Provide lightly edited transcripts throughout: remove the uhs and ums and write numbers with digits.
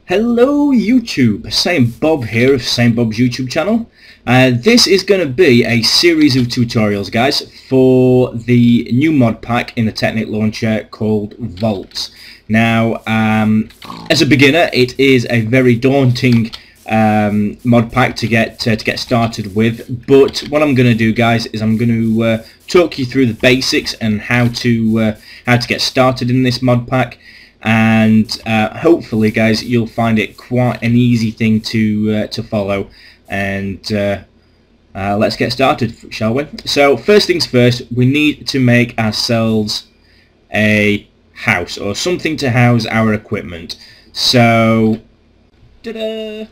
Hello YouTube, Same Bob here of Same Bob's YouTube channel. This is going to be a series of tutorials, guys, for the new mod pack in the Technic launcher called VoltZ. Now, as a beginner, it is a very daunting mod pack to get started with. But what I'm going to do, guys, is I'm going to talk you through the basics and how to get started in this mod pack. And hopefully, guys, you'll find it quite an easy thing to follow. And let's get started, shall we? So first things first, we need to make ourselves a house or something to house our equipment. So ta-da!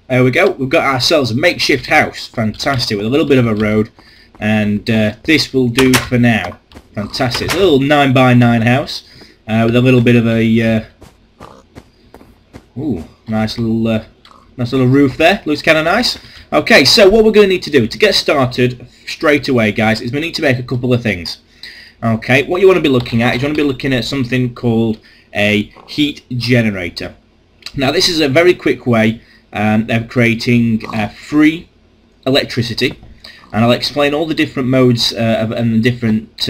There we go. We've got ourselves a makeshift house. Fantastic, with a little bit of a road, and this will do for now. Fantastic. It's a little 9x9 house. With a little bit of a nice little roof there. Looks kind of nice. Okay, so what we're going to need to do to get started straight away, guys, is we need to make a couple of things. Okay, what you want to be looking at is you want to be looking at something called a heat generator. Now, this is a very quick way of creating free electricity, and I'll explain all the different modes and the different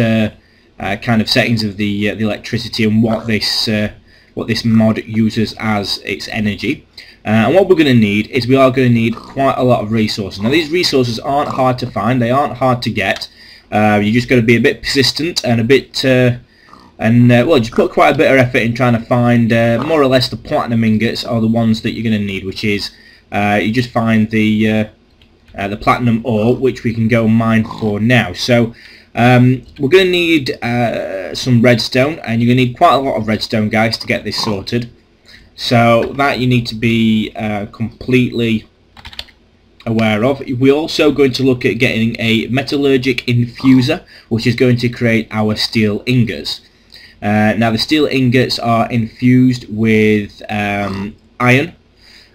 kind of settings of the electricity and what this mod uses as its energy. And what we're going to need is we are going to need quite a lot of resources. Now, these resources aren't hard to find, they aren't hard to get. You just got to be a bit persistent and a bit well, just put quite a bit of effort in trying to find more or less the platinum ingots are the ones that you're going to need, which is you just find the platinum ore, which we can go mine for now. So we're going to need some redstone, and you're going to need quite a lot of redstone, guys, to get this sorted. So that you need to be completely aware of. We're also going to look at getting a metallurgic infuser, which is going to create our steel ingots. Now, the steel ingots are infused with iron,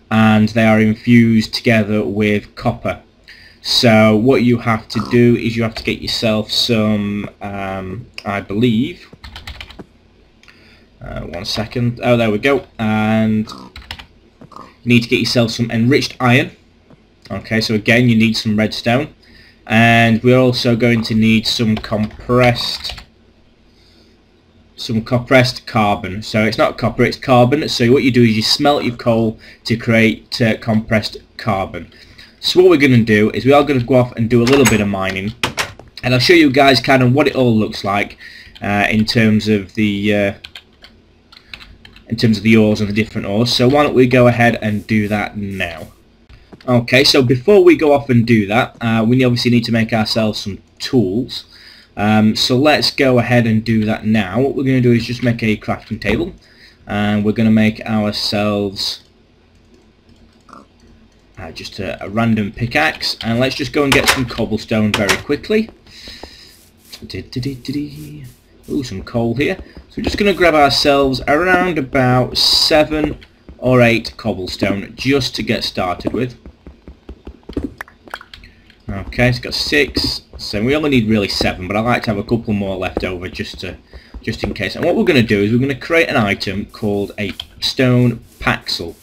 and they are infused together with copper. So what you have to do is you have to get yourself some, I believe, one second, oh, there we go, and you need to get yourself some enriched iron. Okay, so again, you need some redstone, and we're also going to need some compressed carbon. So it's not copper, it's carbon. So what you do is you smelt your coal to create compressed carbon. So what we're going to do is we are going to go off and do a little bit of mining, and I'll show you guys kind of what it all looks like in terms of the ores and the different ores. So why don't we go ahead and do that now? Okay, so before we go off and do that, we obviously need to make ourselves some tools. So let's go ahead and do that now. What we're going to do is just make a crafting table, and we're going to make ourselves just a random pickaxe, and let's just go and get some cobblestone very quickly. Ooh, some coal here. So we're just going to grab ourselves around about 7 or 8 cobblestone just to get started with. Okay, it's got 6, so we only need really 7, but I like to have a couple more left over just in case. And what we're going to do is we're going to create an item called a stone paxel.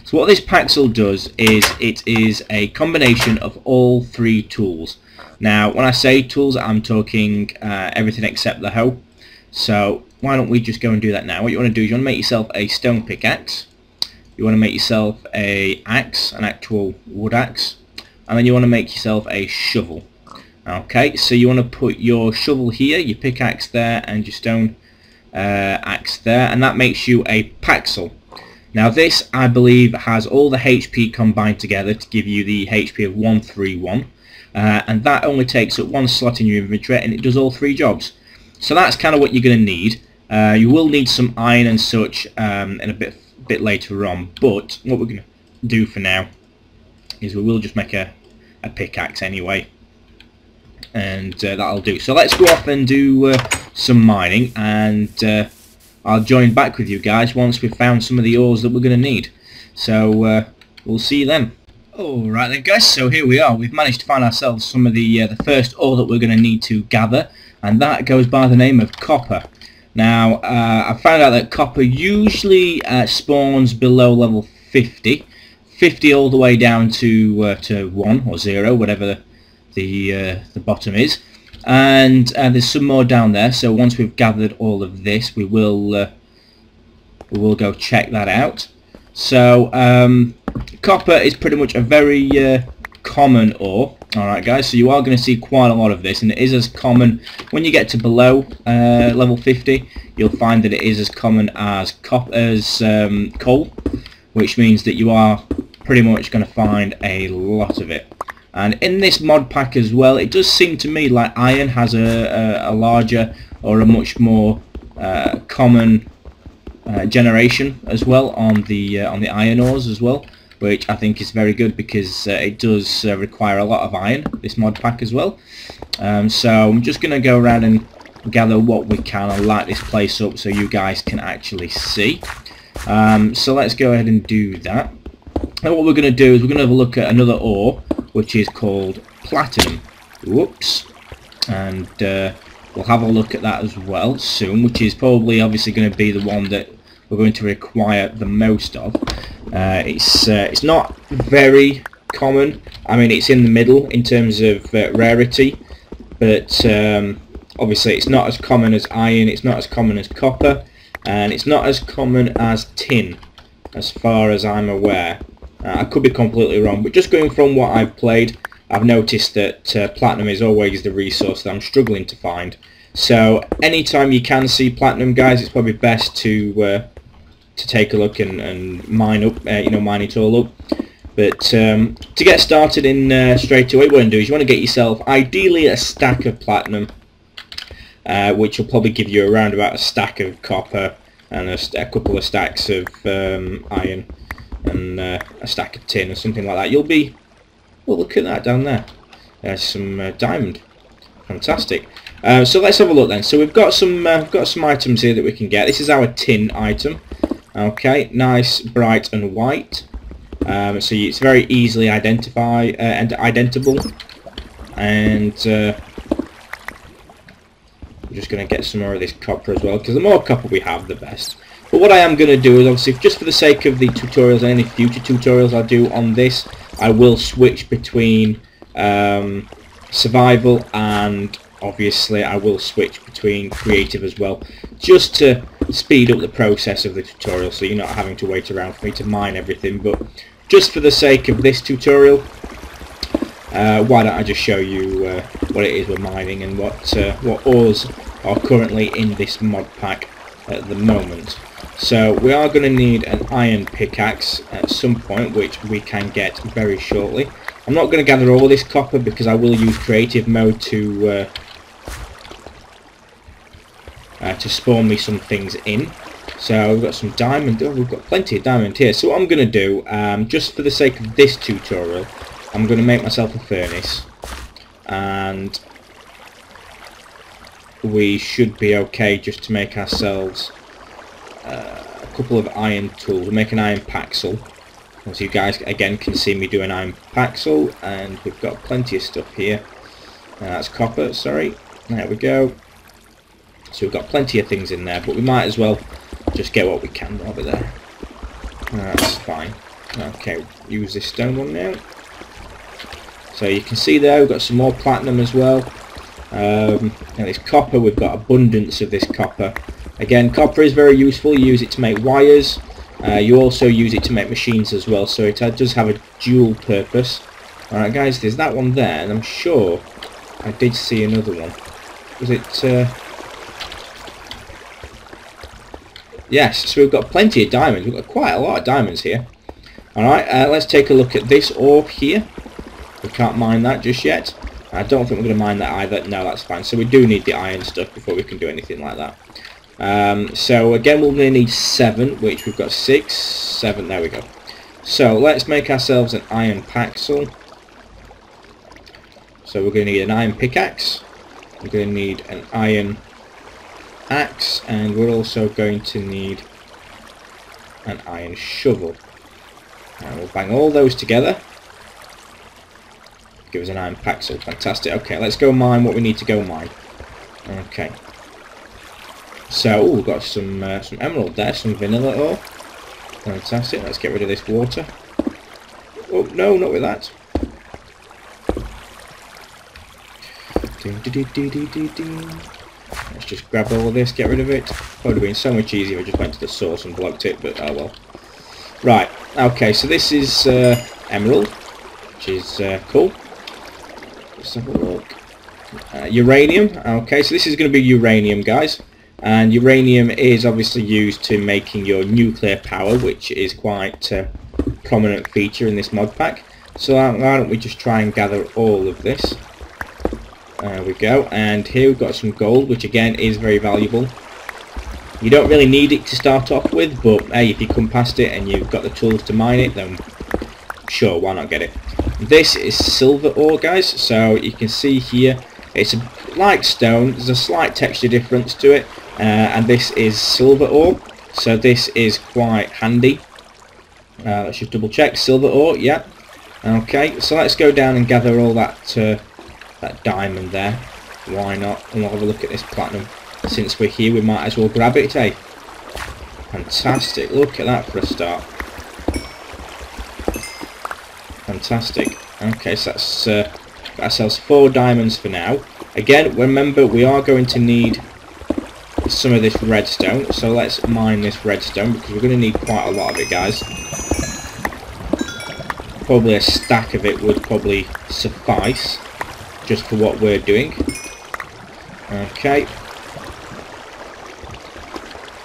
So what this paxel does is it is a combination of all 3 tools. Now, when I say tools, I'm talking everything except the hoe. So why don't we just go and do that now? What you want to do is you want to make yourself a stone pickaxe. You want to make yourself a axe, an actual wood axe, and then you want to make yourself a shovel. Okay, so you want to put your shovel here, your pickaxe there, and your stone axe there, and that makes you a paxel. Now this, I believe, has all the HP combined together to give you the HP of 131, and that only takes up 1 slot in your inventory, and it does all 3 jobs. So that's kind of what you're going to need. You will need some iron and such in a bit later on, but what we're going to do for now is we will just make a pickaxe anyway, and that'll do. So let's go off and do some mining, and I'll join back with you guys once we've found some of the ores that we're going to need. So we'll see you then. Alright then, guys, so here we are. We've managed to find ourselves some of the first ore that we're going to need to gather, and that goes by the name of copper. Now, I found out that copper usually spawns below level 50. 50 all the way down to 1 or 0, whatever the bottom is. And there's some more down there, so once we've gathered all of this, we will go check that out. So copper is pretty much a very common ore. Alright guys, so you are going to see quite a lot of this, and it is as common when you get to below level 50. You'll find that it is as common as coal, which means that you are pretty much going to find a lot of it. And in this mod pack as well, it does seem to me like iron has a larger or a much more common generation as well on the iron ores as well, which I think is very good because it does require a lot of iron, this mod pack as well. So I'm just going to go around and gather what we can and light this place up so you guys can actually see. So let's go ahead and do that. And what we're going to do is we're going to have a look at another ore which is called platinum. Whoops. And we'll have a look at that as well soon, which is probably obviously going to be the one that we're going to require the most of. It's not very common. I mean, it's in the middle in terms of rarity, but obviously it's not as common as iron, it's not as common as copper, and it's not as common as tin as far as I'm aware. I could be completely wrong, but just going from what I've played, I've noticed that platinum is always the resource that I'm struggling to find. So anytime you can see platinum, guys, it's probably best to take a look and mine up, mine it all up. But to get started in straight away, what you want to do is you want to get yourself ideally a stack of platinum, which will probably give you around about a stack of copper and a couple of stacks of iron and a stack of tin or something like that. You'll be, well, look at that down there. There's some diamond. Fantastic. So let's have a look then. So we've got some items here that we can get. This is our tin item. Okay, nice, bright and white. So it's very easily identifiable. And I'm just going to get some more of this copper as well, because the more copper we have, the best. But what I am going to do is, obviously, just for the sake of the tutorials and any future tutorials I do on this, I will switch between survival, and obviously I will switch between creative as well, just to speed up the process of the tutorial, so you're not having to wait around for me to mine everything. But just for the sake of this tutorial, why don't I just show you what it is we're mining and what ores are currently in this mod pack at the moment. So we are going to need an iron pickaxe at some point, which we can get very shortly. I'm not going to gather all this copper because I will use creative mode to spawn me some things in. So we've got some diamond. Oh, we've got plenty of diamond here. So what I'm going to do, just for the sake of this tutorial, I'm going to make myself a furnace, and we should be okay just to make ourselves a couple of iron tools. We'll make an iron paxel. As you guys again can see me do an iron paxel, and we've got plenty of stuff here. That's copper, sorry. There we go. So we've got plenty of things in there, but we might as well just get what we can over there. That's fine. Okay, use this stone one now. So you can see there we've got some more platinum as well. And this copper, we've got abundance of this copper. Again, copper is very useful. You use it to make wires. You also use it to make machines as well, so it does have a dual purpose. Alright guys, there's that one there, and I'm sure I did see another one. Was it... Yes, so we've got plenty of diamonds. We've got quite a lot of diamonds here. Alright, let's take a look at this ore here. We can't mine that just yet. I don't think we're going to mine that either. No, that's fine. So we do need the iron stuff before we can do anything like that. So again, we're going to need 7, which we've got 6, 7, there we go. So let's make ourselves an iron paxel. So we're going to need an iron pickaxe. We're going to need an iron axe, and we're also going to need an iron shovel. And we'll bang all those together. Give us an iron paxel. Fantastic. Okay, let's go mine what we need to go mine. Okay. So we've got some emerald there, some vanilla ore. Fantastic. Let's get rid of this water. Oh no, not with that. Let's just grab all of this, get rid of it. Would have been so much easier if I just went to the source and blocked it, but oh well. Right, okay, so this is emerald, which is cool. Let's have a look. Uranium, okay, so this is going to be uranium, guys. And uranium is obviously used to making your nuclear power, which is quite a prominent feature in this mod pack. So why don't we just try and gather all of this. There we go, and here we've got some gold, which again is very valuable. You don't really need it to start off with, but hey, if you come past it and you've got the tools to mine it, then sure, why not get it. This is silver ore, guys, so you can see here it's like stone, there's a slight texture difference to it, and this is silver ore, so this is quite handy. Let's just double check, silver ore, yeah. Okay, so let's go down and gather all that diamond there. Why not? And we'll have a look at this platinum. Since we're here, we might as well grab it, eh? Fantastic. Look at that for a start. Fantastic. Okay, so that's got ourselves 4 diamonds for now. Again, remember, we are going to need some of this redstone, so let's mine this redstone because we're going to need quite a lot of it, guys. Probably a stack of it would probably suffice just for what we're doing. Okay.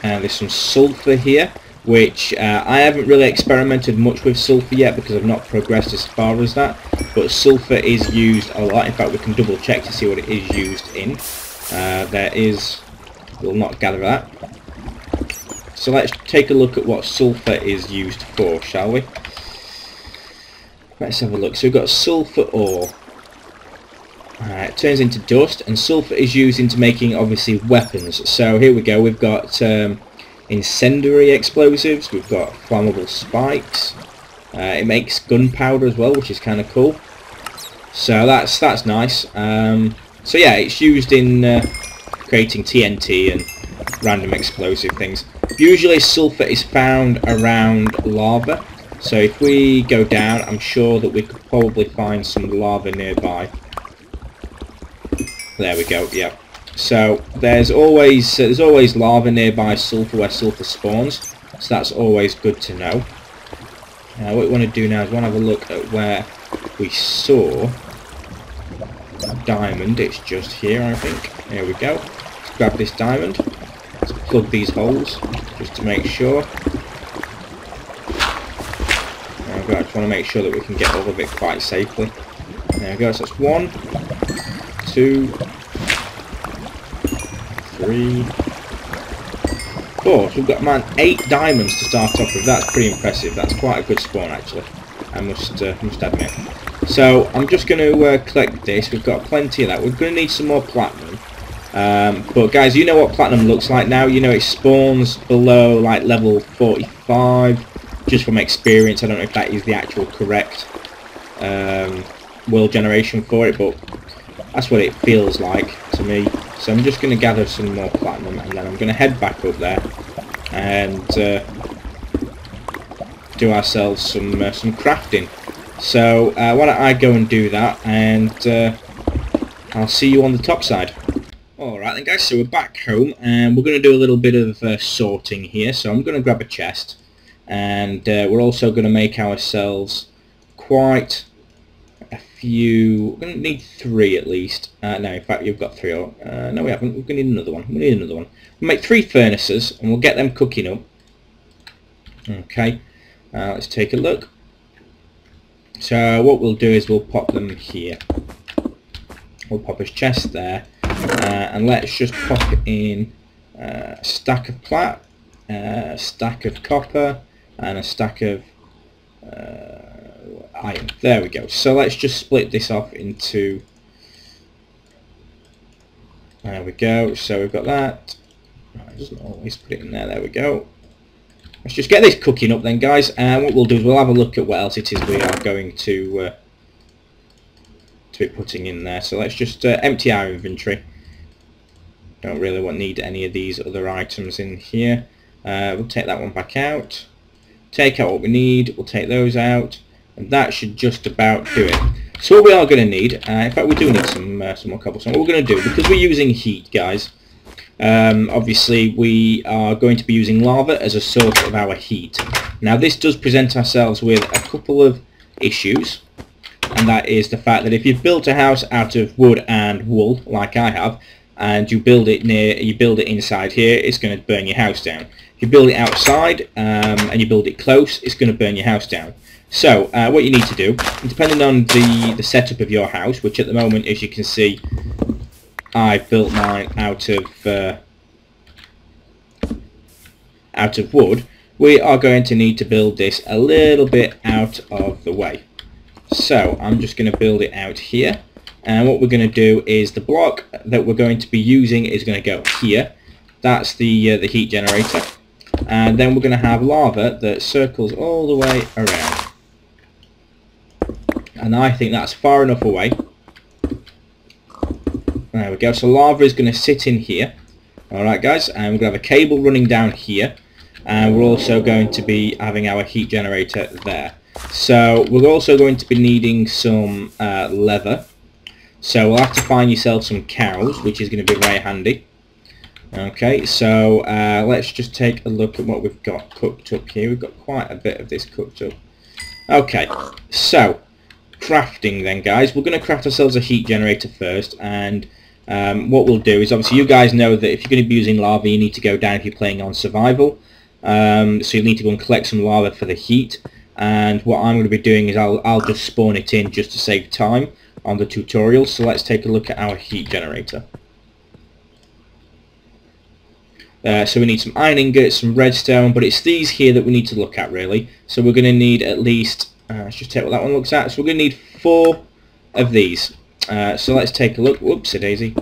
And there's some sulfur here, which I haven't really experimented much with sulfur yet because I've not progressed as far as that, but sulfur is used a lot. In fact, we can double check to see what it is used in. There is, we'll not gather that. So let's take a look at what sulfur is used for, shall we? Let's have a look. So we've got sulfur ore. It turns into dust, and sulfur is used into making obviously weapons. So here we go, we've got incendiary explosives, we've got flammable spikes, it makes gunpowder as well, which is kind of cool. So that's nice. So yeah, it's used in creating TNT and random explosive things. Usually sulfur is found around lava, so if we go down, I'm sure that we could probably find some lava nearby. There we go, yeah. So there's always lava nearby sulfur where sulfur spawns, so that's always good to know. What we want to do now is we want to have a look at where we saw a diamond. It's just here, I think. Here we go. Let's grab this diamond. Let's plug these holes just to make sure. There we go. I just want to make sure that we can get all of it quite safely. There we go. So that's 1, 2, 3, 4. So we've got, man, 8 diamonds to start off with. That's pretty impressive. That's quite a good spawn, actually, I must admit. So I'm just going to collect this. We've got plenty of that. We're going to need some more platinum. But guys, you know what platinum looks like now. You know it spawns below like level 45, just from experience. I don't know if that is the actual correct world generation for it, but that's what it feels like to me. So I'm just going to gather some more platinum, and then I'm going to head back up there and do ourselves some crafting. So why don't I go and do that, and I'll see you on the top side. Alright then guys, so we're back home, and we're going to do a little bit of sorting here. So I'm going to grab a chest, and we're also going to make ourselves quite a few. We're going to need 3 at least. No, in fact you've got 3. No, we haven't. We're going to need another one. We'll make 3 furnaces, and we'll get them cooking up. Okay, let's take a look. So what we'll do is we'll pop them here. We'll pop his chest there, and let's just pop in a stack of plat, a stack of copper, and a stack of iron. There we go. So let's just split this off into, there we go. So we've got that. It doesn't always put it in there. There we go. Let's just get this cooking up then, guys, and what we'll do is we'll have a look at what else it is we are going to be putting in there. So let's just empty our inventory. Don't really need any of these other items in here. We'll take that one back out. take out what we need, we'll take those out, and that should just about do it. So what we are going to need, in fact we do need some more cobblestone. What we're going to do, because we're using heat, guys, obviously we are going to be using lava as a source of our heat. Now this does present ourselves with a couple of issues, and that is the fact that if you've built a house out of wood and wool, like I have, and you build it inside here, it's going to burn your house down. If you build it outside and you build it close, it's going to burn your house down. So what you need to do, depending on the setup of your house, which at the moment, as you can see, I built mine out of wood, we are going to need to build this a little bit out of the way. So I'm just going to build it out here, and what we're going to do is the block that we're going to be using is going to go here. That's the heat generator, and then we're going to have lava that circles all the way around. And I think that's far enough away. There we go. So lava is going to sit in here. Alright guys, and we're going to have a cable running down here, and we're also going to be having our heat generator there. So we're also going to be needing some leather. So we'll have to find yourself some cows, which is going to be very handy. Okay, so let's just take a look at what we've got cooked up here. We've got quite a bit of this cooked up. Okay, so crafting then, guys. We're going to craft ourselves a heat generator first, and what we'll do is, obviously you guys know that if you're going to be using lava, you need to go down if you're playing on survival. So you'll need to go and collect some lava for the heat, and what I'm going to be doing is I'll just spawn it in just to save time on the tutorial. So let's take a look at our heat generator. So we need some iron ingots, some redstone, but it's these here that we need to look at really. So we're going to need at least, let's just take what that one looks at. So we're going to need 4 of these. So let's take a look. Whoopsie daisy.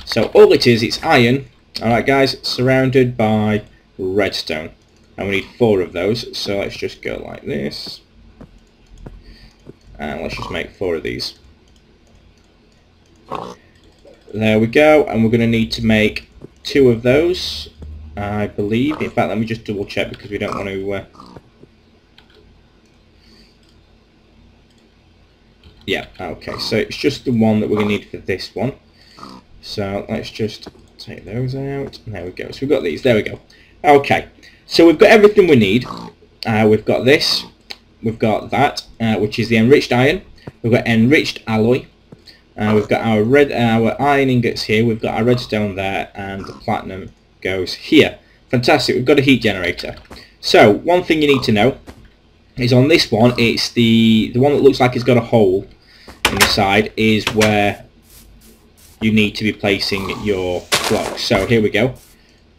So all it is, it's iron, alright guys, surrounded by redstone. And we need 4 of those. So let's just go like this. And let's just make 4 of these. There we go. And we're going to need to make 2 of those, I believe. In fact, let me just double check because we don't want to... Yeah, okay, so it's just the one that we're going to need for this one. So let's just take those out. There we go. So we've got these. There we go. Okay, so we've got everything we need. We've got this. We've got that, which is the enriched iron. We've got enriched alloy. We've got our iron ingots here. We've got our redstone there, and the platinum goes here. Fantastic. We've got a heat generator. So one thing you need to know is on this one, it's the one that looks like it's got a hole in the side is where you need to be placing your block. So here we go.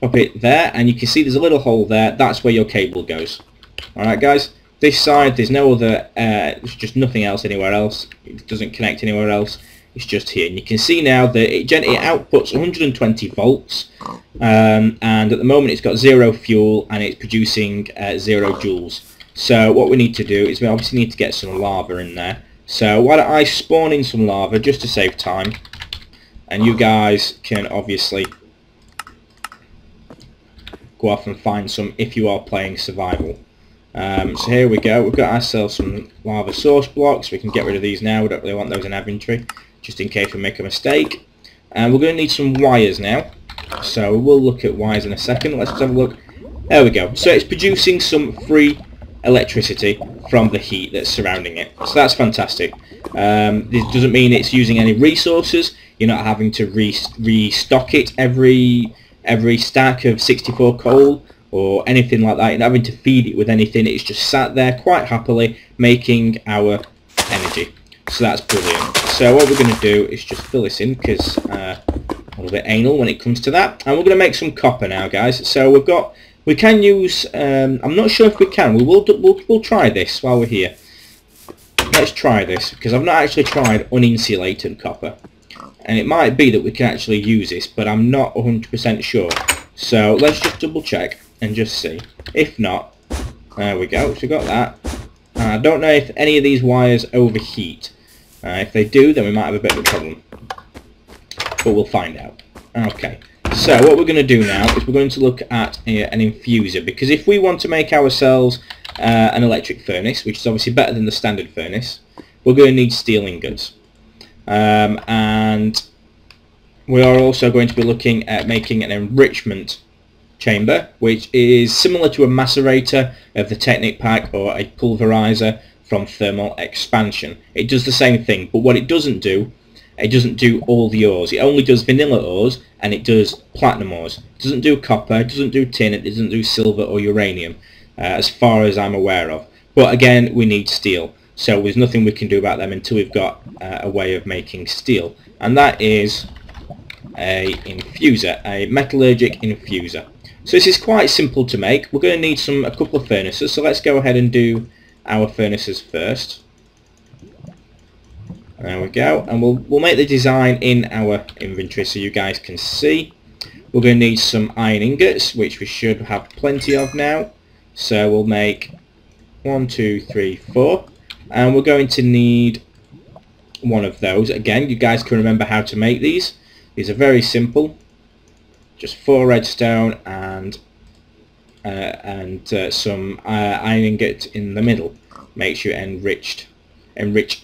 Pop it there, and you can see there's a little hole there. That's where your cable goes. Alright guys, this side there's no other, there's just nothing else anywhere else. It doesn't connect anywhere else. It's just here, and you can see now that it outputs 120 volts, and at the moment it's got 0 fuel and it's producing 0 joules. So what we need to do is we obviously need to get some lava in there. So why don't I spawn in some lava just to save time, and you guys can obviously go off and find some if you are playing survival. So here we go. We've got ourselves some lava source blocks. We can get rid of these now. We don't really want those in inventory, just in case we make a mistake. And we're going to need some wires now. So we'll look at wires in a second. Let's just have a look. There we go. So it's producing some free electricity from the heat that's surrounding it. So that's fantastic. This doesn't mean it's using any resources. You're not having to restock it every stack of 64 coal or anything like that. You're not having to feed it with anything. It's just sat there quite happily making our energy. So that's brilliant. So what we're going to do is just fill this in because a little bit anal when it comes to that. And we're going to make some copper now, guys. So we can use, I'm not sure if we can. We'll try this while we're here. Let's try this because I've not actually tried uninsulated copper. And it might be that we can actually use this, but I'm not 100% sure. So let's just double check and just see. If not, there we go. So we got that. I don't know if any of these wires overheat. If they do, then we might have a bit of a problem. But we'll find out. Okay. So what we're going to do now is we're going to look at an infuser, because if we want to make ourselves an electric furnace, which is obviously better than the standard furnace, we're going to need steel ingots. And we are also going to be looking at making an enrichment chamber, which is similar to a macerator of the Technic pack or a pulverizer from thermal expansion. It does the same thing, but what it doesn't do all the ores. It only does vanilla ores, and it does platinum ores. It doesn't do copper, it doesn't do tin, it doesn't do silver or uranium, as far as I'm aware of. But again, we need steel, so there's nothing we can do about them until we've got a way of making steel, and that is a infuser, a metallurgic infuser. So this is quite simple to make. We're going to need a couple of furnaces, so let's go ahead and do our furnaces first. There we go, and we'll make the design in our inventory so you guys can see. We're going to need some iron ingots, which we should have plenty of now. So we'll make 1, 2, 3, 4, and we're going to need one of those. Again, you guys can remember how to make these. These are very simple. Just 4 redstone and some iron ingot in the middle. Makes you enriched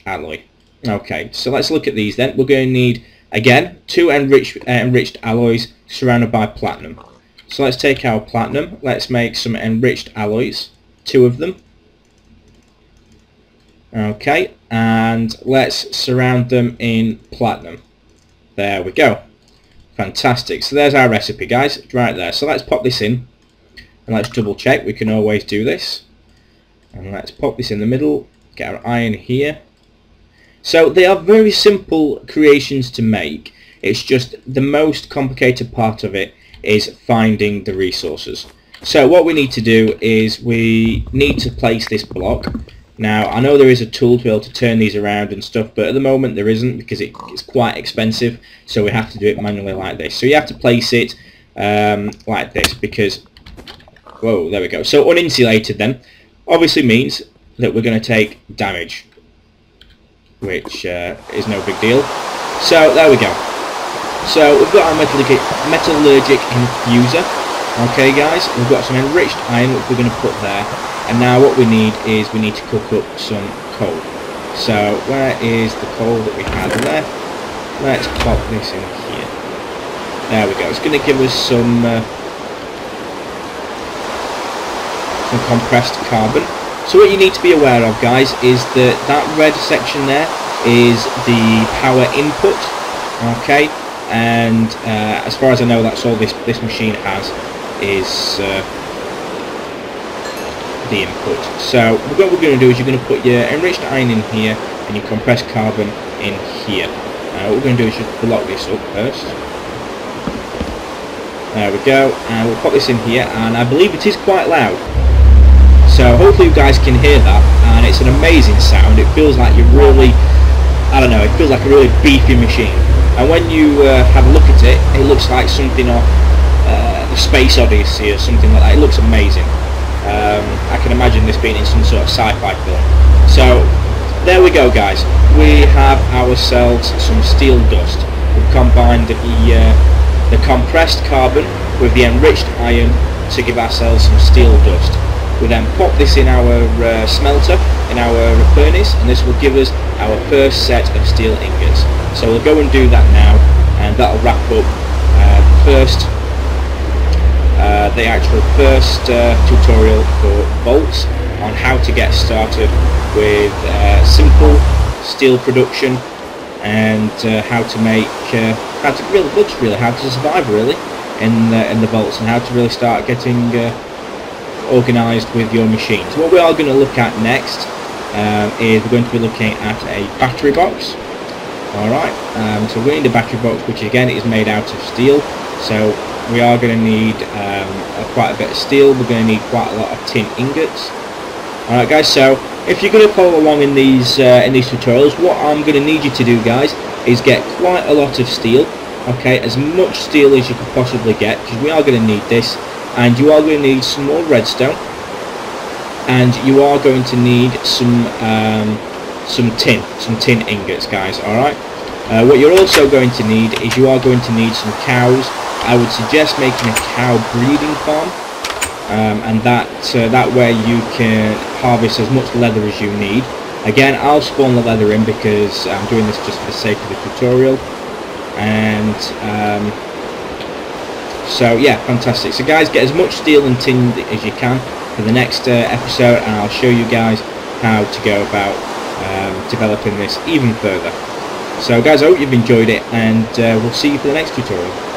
alloy. Okay, so let's look at these then. We're going to need, again, 2 enriched alloys surrounded by platinum. So let's take our platinum, let's make some enriched alloys, 2 of them. Okay, and let's surround them in platinum. There we go. Fantastic. So there's our recipe, guys, right there. So let's pop this in, and let's double check. We can always do this. And let's pop this in the middle, get our iron here. So they are very simple creations to make. It's just the most complicated part of it is finding the resources. So what we need to do is we need to place this block. Now I know there is a tool to be able to turn these around and stuff, but at the moment there isn't, because it's quite expensive, so we have to do it manually like this. So you have to place it like this, because, whoa, there we go. So uninsulated then obviously means that we're going to take damage, which is no big deal. So there we go. So we've got our metallurgic infuser. Okay guys, we've got some enriched iron which we're going to put there, and now what we need is we need to cook up some coal. So where is the coal that we had left? Let's pop this in here. There we go. It's going to give us some compressed carbon. So what you need to be aware of, guys, is that red section there is the power input. Okay, and as far as I know, that's all this machine has is the input. So what we're going to do is you're going to put your enriched iron in here and your compressed carbon in here. What we're going to do is just block this up first. There we go, and we'll pop this in here, and I believe it is quite loud. So hopefully you guys can hear that, and it's an amazing sound. It feels like you're really, I don't know, it feels like a really beefy machine. And when you have a look at it, it looks like something off the Space Odyssey or something like that. It looks amazing. I can imagine this being in some sort of sci-fi film. So there we go, guys. We have ourselves some steel dust. We've combined the compressed carbon with the enriched iron to give ourselves some steel dust. We then pop this in our smelter, in our furnace, and this will give us our first set of steel ingots. So we'll go and do that now, and that'll wrap up the actual first tutorial for VoltZ on how to get started with simple steel production, and how to make, how to survive really in the VoltZ, and how to really start getting organised with your machine. So what we are going to look at next is we're going to be looking at a battery box. Alright, so we need a battery box, which again is made out of steel. So we are going to need quite a bit of steel. We're going to need quite a lot of tin ingots. Alright guys, so if you're going to follow along in these tutorials, what I'm going to need you to do, guys, is get quite a lot of steel. Okay, as much steel as you can possibly get, because we are going to need this. And you are going to need some more redstone, and you are going to need some tin ingots, guys. All right. What you're also going to need is you are going to need some cows I would suggest making a cow breeding farm, and that way you can harvest as much leather as you need. Again, I'll spawn the leather in because I'm doing this just for the sake of the tutorial. And so yeah, fantastic. So guys, get as much steel and tin as you can for the next episode, and I'll show you guys how to go about developing this even further. So guys, I hope you've enjoyed it, and we'll see you for the next tutorial.